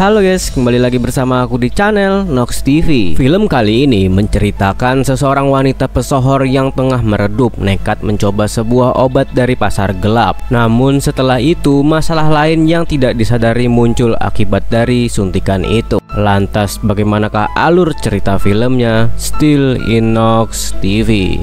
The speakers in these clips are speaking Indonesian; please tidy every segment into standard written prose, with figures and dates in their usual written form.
Halo guys, kembali lagi bersama aku di channel Nox TV. Film kali ini menceritakan seseorang wanita pesohor yang tengah meredup nekat mencoba sebuah obat dari pasar gelap. Namun setelah itu masalah lain yang tidak disadari muncul akibat dari suntikan itu. Lantas bagaimanakah alur cerita filmnya? Still in Nox TV.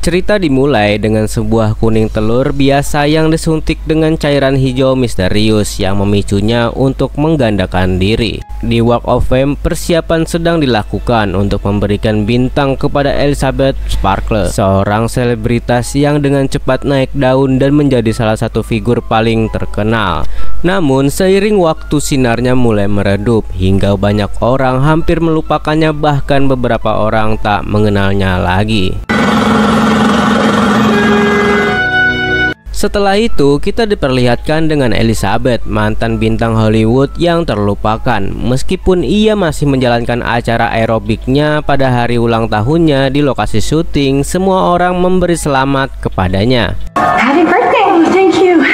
Cerita dimulai dengan sebuah kuning telur biasa yang disuntik dengan cairan hijau misterius yang memicunya untuk menggandakan diri. Di Walk of Fame, persiapan sedang dilakukan untuk memberikan bintang kepada Elizabeth Sparkle, seorang selebritas yang dengan cepat naik daun dan menjadi salah satu figur paling terkenal. Namun seiring waktu sinarnya mulai meredup hingga banyak orang hampir melupakannya, bahkan beberapa orang tak mengenalnya lagi. Setelah itu kita diperlihatkan dengan Elizabeth, mantan bintang Hollywood yang terlupakan. Meskipun ia masih menjalankan acara aerobiknya pada hari ulang tahunnya di lokasi syuting, semua orang memberi selamat kepadanya. Happy birthday, thank you.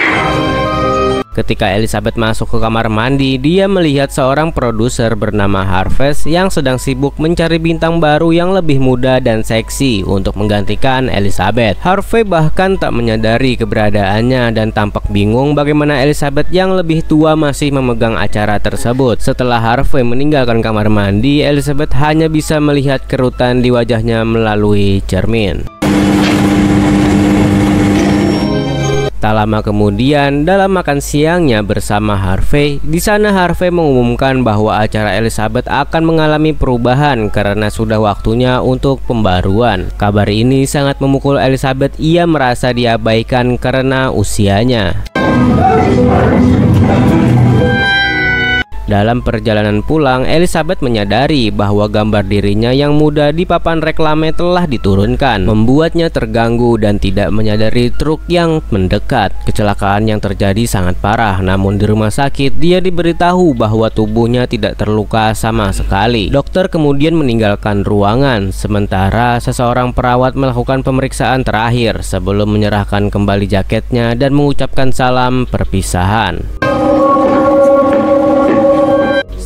Ketika Elizabeth masuk ke kamar mandi, dia melihat seorang produser bernama Harvey yang sedang sibuk mencari bintang baru yang lebih muda dan seksi untuk menggantikan Elizabeth. Harvey bahkan tak menyadari keberadaannya dan tampak bingung bagaimana Elizabeth yang lebih tua masih memegang acara tersebut. Setelah Harvey meninggalkan kamar mandi, Elizabeth hanya bisa melihat kerutan di wajahnya melalui cermin. Tak lama kemudian, dalam makan siangnya bersama Harvey, di sana Harvey mengumumkan bahwa acara Elizabeth akan mengalami perubahan karena sudah waktunya untuk pembaruan. Kabar ini sangat memukul Elizabeth. Ia merasa diabaikan karena usianya. Dalam perjalanan pulang, Elizabeth menyadari bahwa gambar dirinya yang muda di papan reklame telah diturunkan, membuatnya terganggu dan tidak menyadari truk yang mendekat. Kecelakaan yang terjadi sangat parah, namun di rumah sakit dia diberitahu bahwa tubuhnya tidak terluka sama sekali. Dokter kemudian meninggalkan ruangan, sementara seseorang perawat melakukan pemeriksaan terakhir sebelum menyerahkan kembali jaketnya dan mengucapkan salam perpisahan.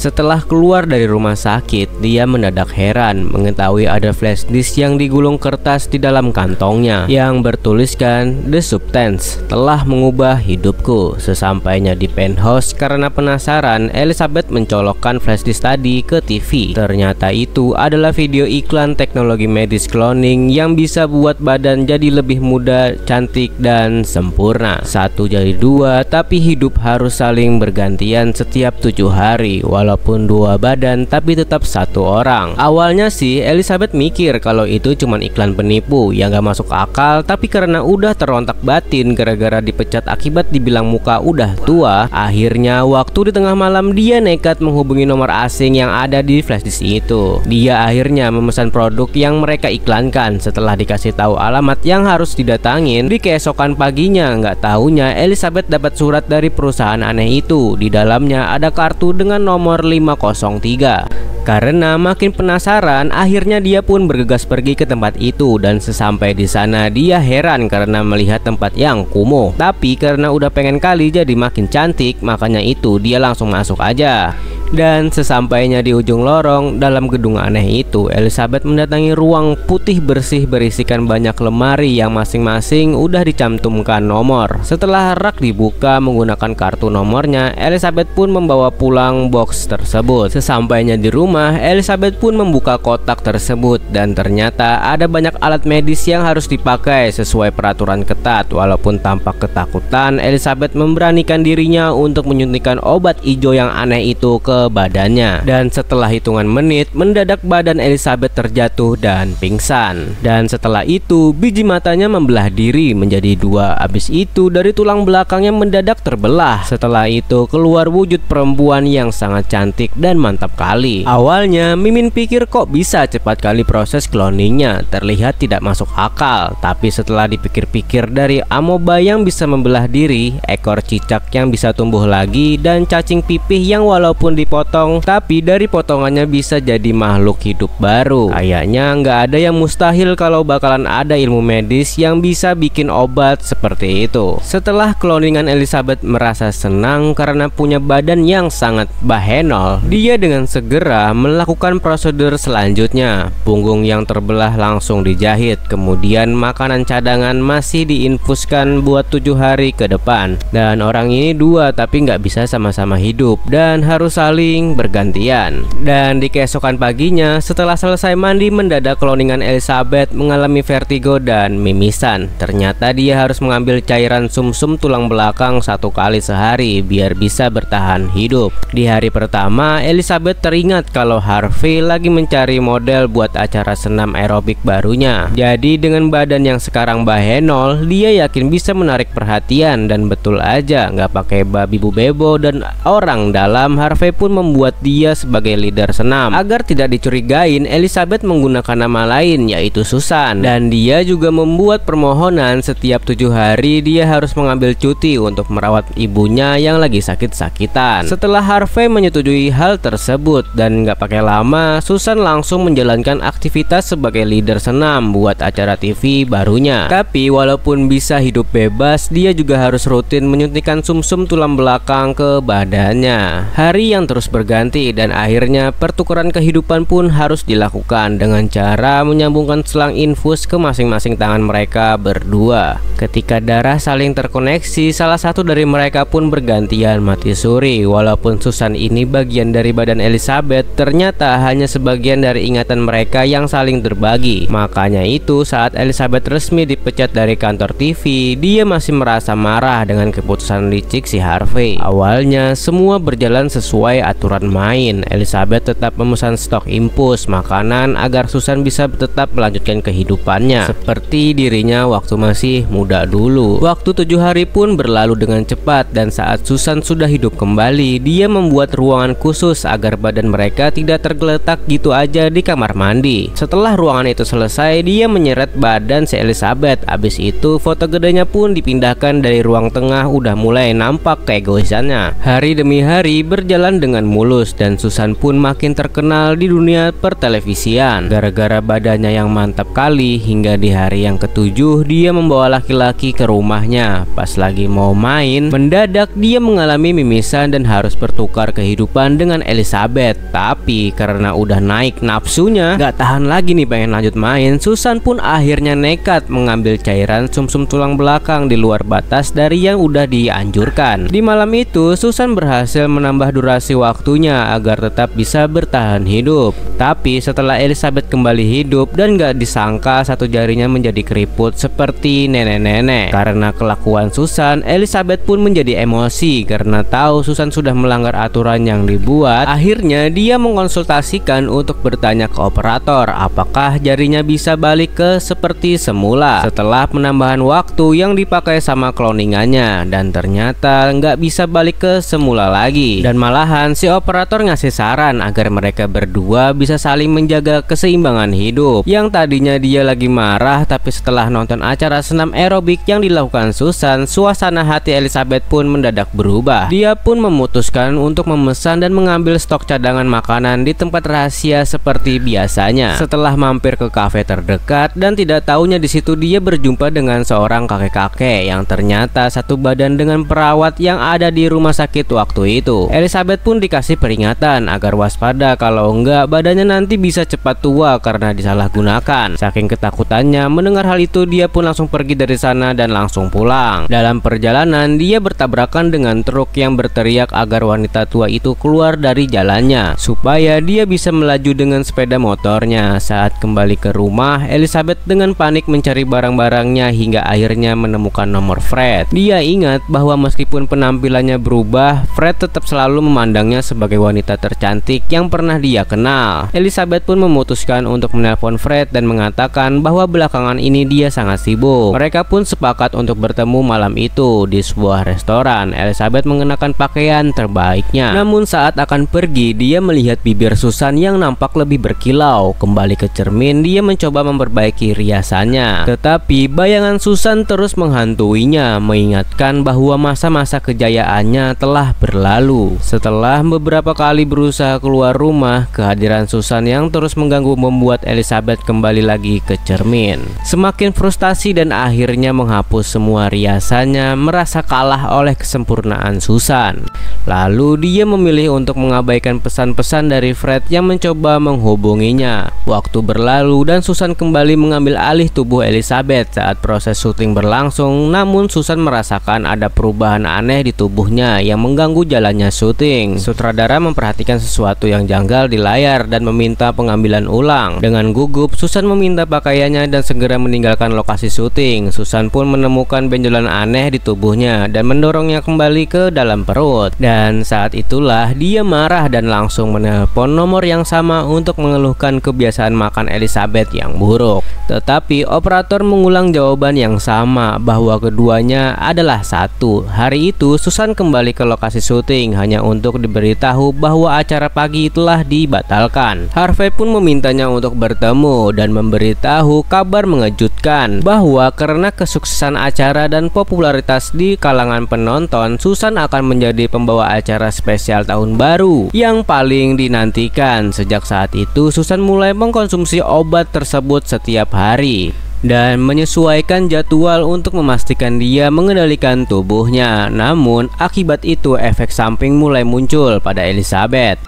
Setelah keluar dari rumah sakit, dia mendadak heran mengetahui ada flash disk yang digulung kertas di dalam kantongnya yang bertuliskan "The Substance telah mengubah hidupku." Sesampainya di penthouse, karena penasaran, Elizabeth mencolokkan flash disk tadi ke TV. Ternyata itu adalah video iklan teknologi medis cloning yang bisa buat badan jadi lebih muda, cantik, dan sempurna. Satu jadi dua, tapi hidup harus saling bergantian setiap 7 hari. Walaupun dua badan tapi tetap satu orang. Awalnya sih Elizabeth mikir kalau itu cuman iklan penipu yang gak masuk akal, tapi karena udah terontak batin gara-gara dipecat akibat dibilang muka udah tua, akhirnya waktu di tengah malam dia nekat menghubungi nomor asing yang ada di flashdisk itu. Dia akhirnya memesan produk yang mereka iklankan. Setelah dikasih tahu alamat yang harus didatangin, di keesokan paginya nggak taunya Elizabeth dapat surat dari perusahaan aneh itu. Di dalamnya ada kartu dengan nomor 503. Karena makin penasaran, akhirnya dia pun bergegas pergi ke tempat itu, dan sesampai di sana dia heran karena melihat tempat yang kumuh. Tapi karena udah pengen kali jadi makin cantik, makanya itu dia langsung masuk aja. Dan sesampainya di ujung lorong dalam gedung aneh itu, Elizabeth mendatangi ruang putih bersih berisikan banyak lemari yang masing-masing udah dicantumkan nomor. Setelah rak dibuka menggunakan kartu nomornya, Elizabeth pun membawa pulang box tersebut. Sesampainya di rumah, Elizabeth pun membuka kotak tersebut dan ternyata ada banyak alat medis yang harus dipakai sesuai peraturan ketat. Walaupun tampak ketakutan, Elizabeth memberanikan dirinya untuk menyuntikkan obat hijau yang aneh itu ke badannya. Dan setelah hitungan menit, mendadak badan Elizabeth terjatuh dan pingsan. Dan setelah itu biji matanya membelah diri menjadi dua. Abis itu dari tulang belakangnya mendadak terbelah. Setelah itu keluar wujud perempuan yang sangat cantik dan mantap kali. Awalnya Mimin pikir kok bisa cepat kali proses cloningnya, terlihat tidak masuk akal. Tapi setelah dipikir-pikir, dari amoeba yang bisa membelah diri, ekor cicak yang bisa tumbuh lagi, dan cacing pipih yang walaupun dipotong, tapi dari potongannya bisa jadi makhluk hidup baru. Kayaknya nggak ada yang mustahil kalau bakalan ada ilmu medis yang bisa bikin obat seperti itu. Setelah cloningan, Elizabeth merasa senang karena punya badan yang sangat bahenol. Dia dengan segera melakukan prosedur selanjutnya. Punggung yang terbelah langsung dijahit, kemudian makanan cadangan masih diinfuskan buat 7 hari ke depan. Dan orang ini dua tapi nggak bisa sama-sama hidup dan harus saling bergantian. Dan di keesokan paginya, setelah selesai mandi, mendadak cloningan Elizabeth mengalami vertigo dan mimisan. Ternyata dia harus mengambil cairan sumsum tulang belakang 1 kali sehari biar bisa bertahan hidup. Di hari pertama, Elizabeth teringat kalau Harvey lagi mencari model buat acara senam aerobik barunya. Jadi dengan badan yang sekarang bahenol, dia yakin bisa menarik perhatian. Dan betul aja, nggak pakai babi bu bebo dan orang dalam, Harvey pun membuat dia sebagai leader senam. Agar tidak dicurigain, Elizabeth menggunakan nama lain yaitu Susan. Dan dia juga membuat permohonan setiap 7 hari dia harus mengambil cuti untuk merawat ibunya yang lagi sakit-sakitan. Setelah Harvey menyetujui hal tersebut dan nggak pakai lama, Susan langsung menjalankan aktivitas sebagai leader senam buat acara TV barunya. Tapi walaupun bisa hidup bebas, dia juga harus rutin menyuntikkan sumsum tulang belakang ke badannya. Hari yang terus berganti dan akhirnya pertukaran kehidupan pun harus dilakukan dengan cara menyambungkan selang infus ke masing-masing tangan mereka berdua. Ketika darah saling terkoneksi, salah satu dari mereka pun bergantian mati suri. Walaupun Susan ini bagian dari badan Elizabeth, ternyata hanya sebagian dari ingatan mereka yang saling berbagi. Makanya itu saat Elizabeth resmi dipecat dari kantor TV, dia masih merasa marah dengan keputusan licik si Harvey. Awalnya semua berjalan sesuai aturan main. Elizabeth tetap memesan stok infus makanan agar Susan bisa tetap melanjutkan kehidupannya seperti dirinya waktu masih muda dulu. Waktu 7 hari pun berlalu dengan cepat dan saat Susan sudah hidup kembali, dia membuat ruangan khusus agar badan mereka tidak tergeletak gitu aja di kamar mandi. Setelah ruangan itu selesai, dia menyeret badan si Elizabeth. Abis itu foto gedenya pun dipindahkan dari ruang tengah. Udah mulai nampak keegoisannya. Hari demi hari berjalan dengan mulus dan Susan pun makin terkenal di dunia pertelevisian gara-gara badannya yang mantap kali. Hingga di hari yang ke-7 dia membawa laki-laki ke rumahnya. Pas lagi mau main, mendadak dia mengalami mimisan dan harus bertukar kehidupan dengan Elizabeth. Tapi karena udah naik nafsunya, gak tahan lagi nih pengen lanjut main, Susan pun akhirnya nekat mengambil cairan sumsum tulang belakang di luar batas dari yang udah dianjurkan. Di malam itu Susan berhasil menambah durasi waktunya agar tetap bisa bertahan hidup. Tapi setelah Elizabeth kembali hidup dan gak disangka satu jarinya menjadi keriput seperti nenek-nenek. Karena kelakuan Susan, Elizabeth pun menjadi emosi karena tahu Susan sudah melanggar aturan yang dibuat. Akhirnya dia mengonsultasikan untuk bertanya ke operator apakah jarinya bisa balik ke seperti semula setelah penambahan waktu yang dipakai sama cloningannya. Dan ternyata nggak bisa balik ke semula lagi. Dan malahan si operator ngasih saran agar mereka berdua bisa saling menjaga keseimbangan hidup. Yang tadinya dia lagi marah, tapi setelah nonton acara senam aerobik yang dilakukan Susan, suasana hati Elizabeth pun mendadak berubah. Dia pun memutuskan untuk memesan dan mengambil stok cadangan makanan di tempat rahasia seperti biasanya. Setelah mampir ke kafe terdekat dan tidak taunya di situ dia berjumpa dengan seorang kakek-kakek yang ternyata satu badan dengan perawat yang ada di rumah sakit waktu itu. Elizabeth pun dikasih peringatan agar waspada kalau enggak badannya nanti bisa cepat tua karena disalahgunakan. Saking ketakutannya mendengar hal itu, dia pun langsung pergi dari sana dan langsung pulang. Dalam perjalanan dia bertabrakan dengan truk yang berteriak agar wanita tua itu keluar dari jalannya supaya dia bisa melaju dengan sepeda motornya. Saat kembali ke rumah, Elizabeth dengan panik mencari barang-barangnya hingga akhirnya menemukan nomor Fred. Dia ingat bahwa meskipun penampilannya berubah, Fred tetap selalu memandangnya sebagai wanita tercantik yang pernah dia kenal. Elizabeth pun memutuskan untuk menelpon Fred dan mengatakan bahwa belakangan ini dia sangat sibuk. Mereka pun sepakat untuk bertemu malam itu di sebuah restoran. Elizabeth mengenakan pakaian terbaiknya. Namun saat akan pergi, dia melihat bibir Susan yang nampak lebih berkilau. Kembali ke cermin, dia mencoba memperbaiki riasannya. Tetapi bayangan Susan terus menghantuinya, mengingatkan bahwa masa-masa kejayaannya telah berlalu. Setelah Setelah beberapa kali berusaha keluar rumah, kehadiran Susan yang terus mengganggu membuat Elizabeth kembali lagi ke cermin. Semakin frustasi dan akhirnya menghapus semua riasannya, merasa kalah oleh kesempurnaan Susan. Lalu dia memilih untuk mengabaikan pesan-pesan dari Fred yang mencoba menghubunginya. Waktu berlalu dan Susan kembali mengambil alih tubuh Elizabeth saat proses syuting berlangsung. Namun Susan merasakan ada perubahan aneh di tubuhnya yang mengganggu jalannya syuting. Sutradara memperhatikan sesuatu yang janggal di layar dan meminta pengambilan ulang. Dengan gugup, Susan meminta pakaiannya dan segera meninggalkan lokasi syuting. Susan pun menemukan benjolan aneh di tubuhnya dan mendorongnya kembali ke dalam perut. Dan saat itulah dia marah dan langsung menelpon nomor yang sama untuk mengeluhkan kebiasaan makan Elizabeth yang buruk. Tetapi operator mengulang jawaban yang sama bahwa keduanya adalah satu. Hari itu Susan kembali ke lokasi syuting hanya untuk diberitahu bahwa acara pagi telah dibatalkan. Harvey pun memintanya untuk bertemu dan memberitahu kabar mengejutkan bahwa karena kesuksesan acara dan popularitas di kalangan penonton, Susan akan menjadi pembawa acara spesial tahun baru yang paling dinantikan. Sejak saat itu Susan mulai mengkonsumsi obat tersebut setiap hari dan menyesuaikan jadwal untuk memastikan dia mengendalikan tubuhnya. Namun akibat itu efek samping mulai muncul pada Elizabeth.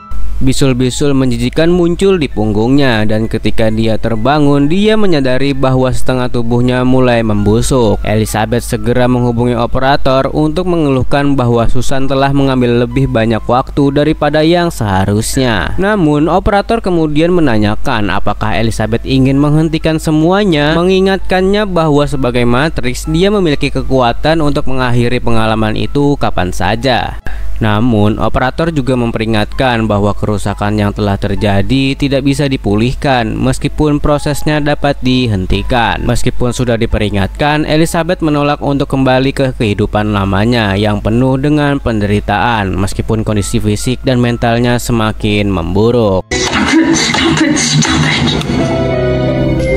Bisul-bisul menjijikan muncul di punggungnya dan ketika dia terbangun, dia menyadari bahwa setengah tubuhnya mulai membusuk. Elizabeth segera menghubungi operator untuk mengeluhkan bahwa Susan telah mengambil lebih banyak waktu daripada yang seharusnya. Namun operator kemudian menanyakan apakah Elizabeth ingin menghentikan semuanya, mengingatkannya bahwa sebagai Matrix dia memiliki kekuatan untuk mengakhiri pengalaman itu kapan saja. Namun operator juga memperingatkan bahwa kerusakan yang telah terjadi tidak bisa dipulihkan meskipun prosesnya dapat dihentikan. Meskipun sudah diperingatkan, Elizabeth menolak untuk kembali ke kehidupan lamanya yang penuh dengan penderitaan meskipun kondisi fisik dan mentalnya semakin memburuk. Stop it.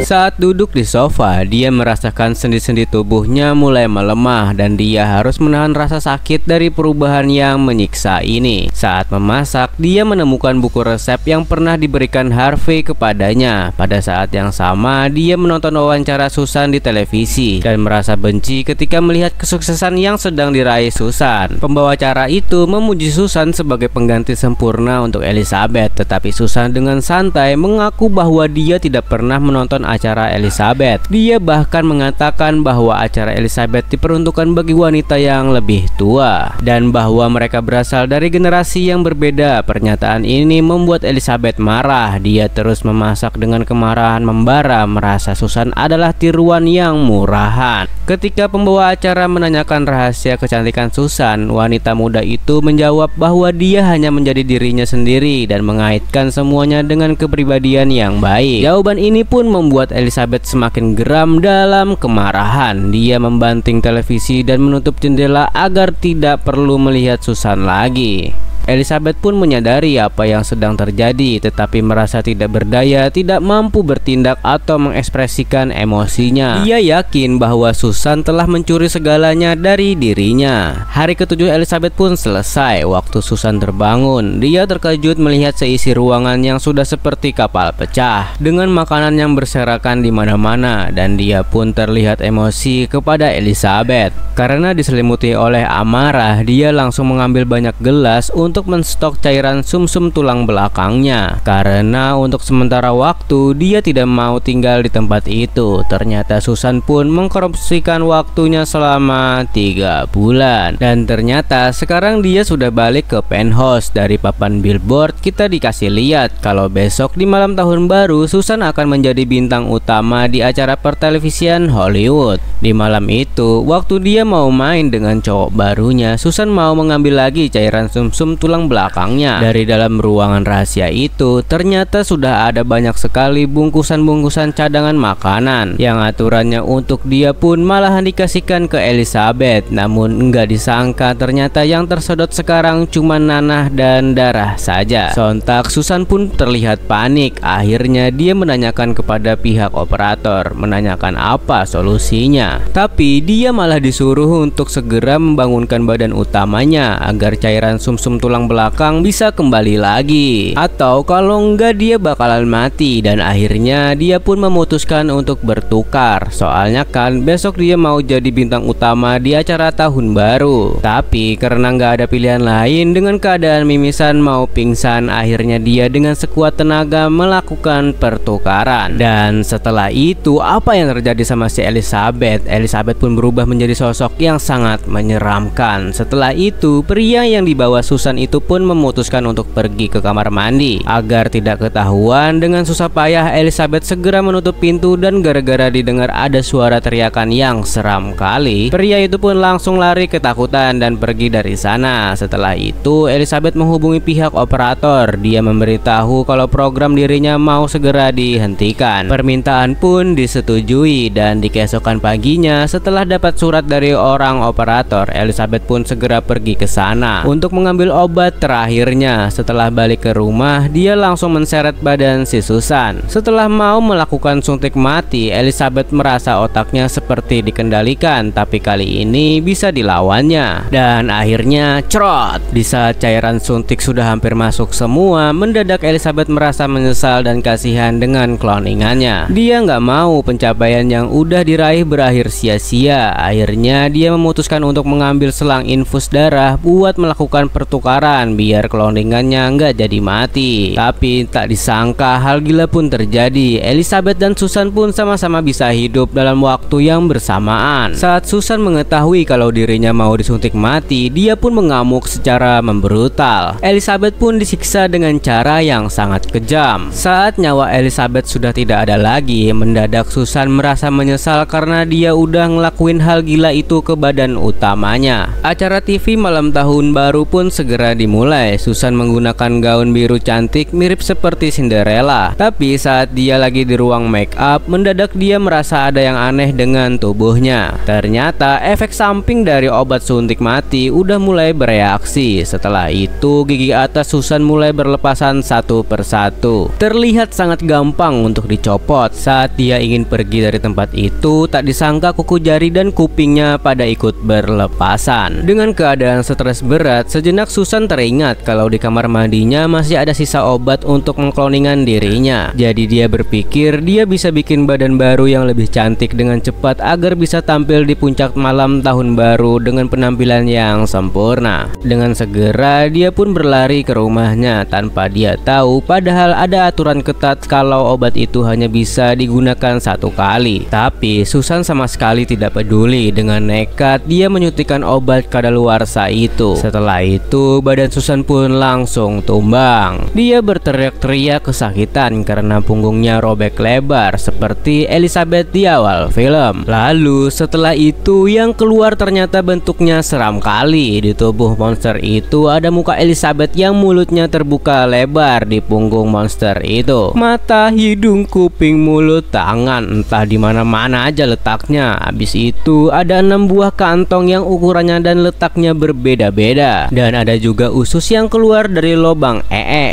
Saat duduk di sofa, dia merasakan sendi-sendi tubuhnya mulai melemah dan dia harus menahan rasa sakit dari perubahan yang menyiksa ini. Saat memasak, dia menemukan buku resep yang pernah diberikan Harvey kepadanya. Pada saat yang sama, dia menonton wawancara Susan di televisi dan merasa benci ketika melihat kesuksesan yang sedang diraih Susan. Pembawa acara itu memuji Susan sebagai pengganti sempurna untuk Elizabeth, tetapi Susan dengan santai mengaku bahwa dia tidak pernah menonton acara Elizabeth. Dia bahkan mengatakan bahwa acara Elizabeth diperuntukkan bagi wanita yang lebih tua dan bahwa mereka berasal dari generasi yang berbeda. Pernyataan ini membuat Elizabeth marah. Dia terus memasak dengan kemarahan membara, merasa Susan adalah tiruan yang murahan. Ketika pembawa acara menanyakan rahasia kecantikan Susan, wanita muda itu menjawab bahwa dia hanya menjadi dirinya sendiri dan mengaitkan semuanya dengan kepribadian yang baik. Jawaban ini pun membuat Elizabeth semakin geram dalam kemarahan. Dia membanting televisi dan menutup jendela agar tidak perlu melihat Susan lagi. Elizabeth pun menyadari apa yang sedang terjadi, tetapi merasa tidak berdaya, tidak mampu bertindak atau mengekspresikan emosinya. Dia yakin bahwa Susan telah mencuri segalanya dari dirinya. Hari ketujuh Elizabeth pun selesai. Waktu Susan terbangun, dia terkejut melihat seisi ruangan yang sudah seperti kapal pecah, dengan makanan yang berserakan di mana-mana, dan dia pun terlihat emosi kepada Elizabeth. Karena diselimuti oleh amarah, dia langsung mengambil banyak gelas untuk menstok cairan sumsum tulang belakangnya. Karena untuk sementara waktu dia tidak mau tinggal di tempat itu. Ternyata Susan pun mengkorupsikan waktunya selama 3 bulan. Dan ternyata sekarang dia sudah balik ke penthouse. Dari papan billboard kita dikasih lihat kalau besok di malam tahun baru Susan akan menjadi bintang utama di acara pertelevisian Hollywood. Di malam itu, waktu dia mau main dengan cowok barunya, Susan mau mengambil lagi cairan sumsum tulang belakangnya. Dari dalam ruangan rahasia itu ternyata sudah ada banyak sekali bungkusan-bungkusan cadangan makanan yang aturannya untuk dia pun malahan dikasihkan ke Elizabeth. Namun enggak disangka ternyata yang tersedot sekarang cuma nanah dan darah saja. Sontak Susan pun terlihat panik. Akhirnya dia menanyakan kepada pihak operator, menanyakan apa solusinya. Tapi dia malah disuruh untuk segera membangunkan badan utamanya agar cairan sumsum tulang tulang belakang bisa kembali lagi, atau kalau enggak dia bakalan mati. Dan akhirnya dia pun memutuskan untuk bertukar, soalnya kan besok dia mau jadi bintang utama di acara tahun baru. Tapi karena nggak ada pilihan lain, dengan keadaan mimisan mau pingsan, akhirnya dia dengan sekuat tenaga melakukan pertukaran. Dan setelah itu apa yang terjadi sama si Elizabeth? Elizabeth pun berubah menjadi sosok yang sangat menyeramkan. Setelah itu pria yang dibawa Susan itu pun memutuskan untuk pergi ke kamar mandi. Agar tidak ketahuan, dengan susah payah Elizabeth segera menutup pintu, dan gara-gara didengar ada suara teriakan yang seram kali, pria itu pun langsung lari ketakutan dan pergi dari sana. Setelah itu Elizabeth menghubungi pihak operator. Dia memberitahu kalau program dirinya mau segera dihentikan. Permintaan pun disetujui, dan di keesokan paginya setelah dapat surat dari orang operator, Elizabeth pun segera pergi ke sana untuk mengambil obat terakhirnya. Setelah balik ke rumah, dia langsung menseret badan si Susan. Setelah mau melakukan suntik mati, Elizabeth merasa otaknya seperti dikendalikan, tapi kali ini bisa dilawannya. Dan akhirnya cerot, di saat cairan suntik sudah hampir masuk semua, mendadak Elizabeth merasa menyesal dan kasihan dengan cloningannya. Dia nggak mau pencapaian yang udah diraih berakhir sia-sia. Akhirnya dia memutuskan untuk mengambil selang infus darah buat melakukan pertukaran biar cloningannya nggak jadi mati. Tapi tak disangka hal gila pun terjadi. Elizabeth dan Susan pun sama-sama bisa hidup dalam waktu yang bersamaan. Saat Susan mengetahui kalau dirinya mau disuntik mati, dia pun mengamuk secara membrutal. Elizabeth pun disiksa dengan cara yang sangat kejam. Saat nyawa Elizabeth sudah tidak ada lagi, mendadak Susan merasa menyesal karena dia udah ngelakuin hal gila itu ke badan utamanya. Acara TV malam tahun baru pun segera dimulai. Susan menggunakan gaun biru cantik mirip seperti Cinderella. Tapi saat dia lagi di ruang make up, mendadak dia merasa ada yang aneh dengan tubuhnya. Ternyata efek samping dari obat suntik mati udah mulai bereaksi. Setelah itu gigi atas Susan mulai berlepasan satu persatu. Terlihat sangat gampang untuk dicopot. Saat dia ingin pergi dari tempat itu, tak disangka kuku jari dan kupingnya pada ikut berlepasan. Dengan keadaan stres berat, sejenak Susan teringat kalau di kamar mandinya masih ada sisa obat untuk mengkloningan dirinya. Jadi dia berpikir dia bisa bikin badan baru yang lebih cantik dengan cepat agar bisa tampil di puncak malam tahun baru dengan penampilan yang sempurna. Dengan segera dia pun berlari ke rumahnya tanpa dia tahu padahal ada aturan ketat kalau obat itu hanya bisa digunakan satu kali. Tapi Susan sama sekali tidak peduli. Dengan nekat dia menyuntikkan obat kadaluarsa itu. Setelah itu badan Susan pun langsung tumbang. Dia berteriak-teriak kesakitan karena punggungnya robek lebar seperti Elizabeth di awal film. Lalu setelah itu yang keluar ternyata bentuknya seram kali. Di tubuh monster itu ada muka Elizabeth yang mulutnya terbuka lebar di punggung monster itu. Mata, hidung, kuping, mulut, tangan, entah di mana-mana aja letaknya. Habis itu ada 6 buah kantong yang ukurannya dan letaknya berbeda-beda. Dan ada juga usus yang keluar dari lubang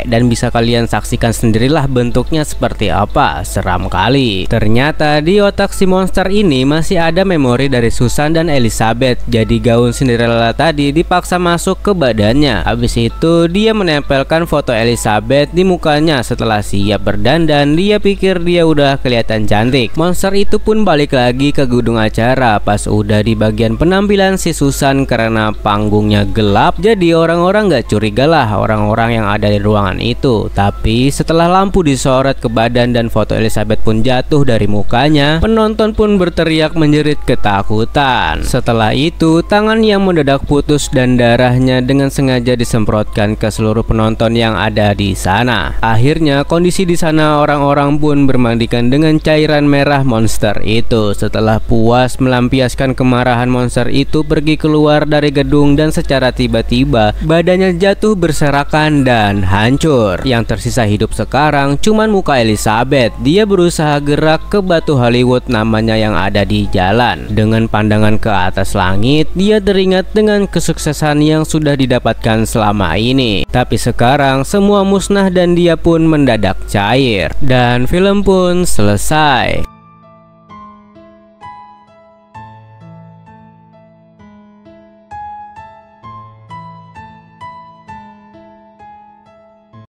dan bisa kalian saksikan sendirilah bentuknya seperti apa. Seram kali. Ternyata di otak si monster ini masih ada memori dari Susan dan Elizabeth. Jadi gaun Cinderella tadi dipaksa masuk ke badannya. Habis itu dia menempelkan foto Elizabeth di mukanya. Setelah siap berdandan, dia pikir dia udah kelihatan cantik. Monster itu pun balik lagi ke gedung acara. Pas udah di bagian penampilan si Susan, karena panggungnya gelap, jadi orang-orang gak curiga lah orang-orang yang ada di ruangan itu. Tapi setelah lampu disorot ke badan dan foto Elizabeth pun jatuh dari mukanya, penonton pun berteriak menjerit ketakutan. Setelah itu tangan yang mendadak putus dan darahnya dengan sengaja disemprotkan ke seluruh penonton yang ada di sana. Akhirnya kondisi di sana orang-orang pun bermandikan dengan cairan merah monster itu. Setelah puas melampiaskan kemarahan, monster itu pergi keluar dari gedung dan secara tiba-tiba badannya jatuh berserakan dan hancur. Yang tersisa hidup sekarang cuman muka Elizabeth. Dia berusaha gerak ke batu Hollywood namanya yang ada di jalan. Dengan pandangan ke atas langit, dia teringat dengan kesuksesan yang sudah didapatkan selama ini. Tapi sekarang semua musnah dan dia pun mendadak cair. Dan film pun selesai.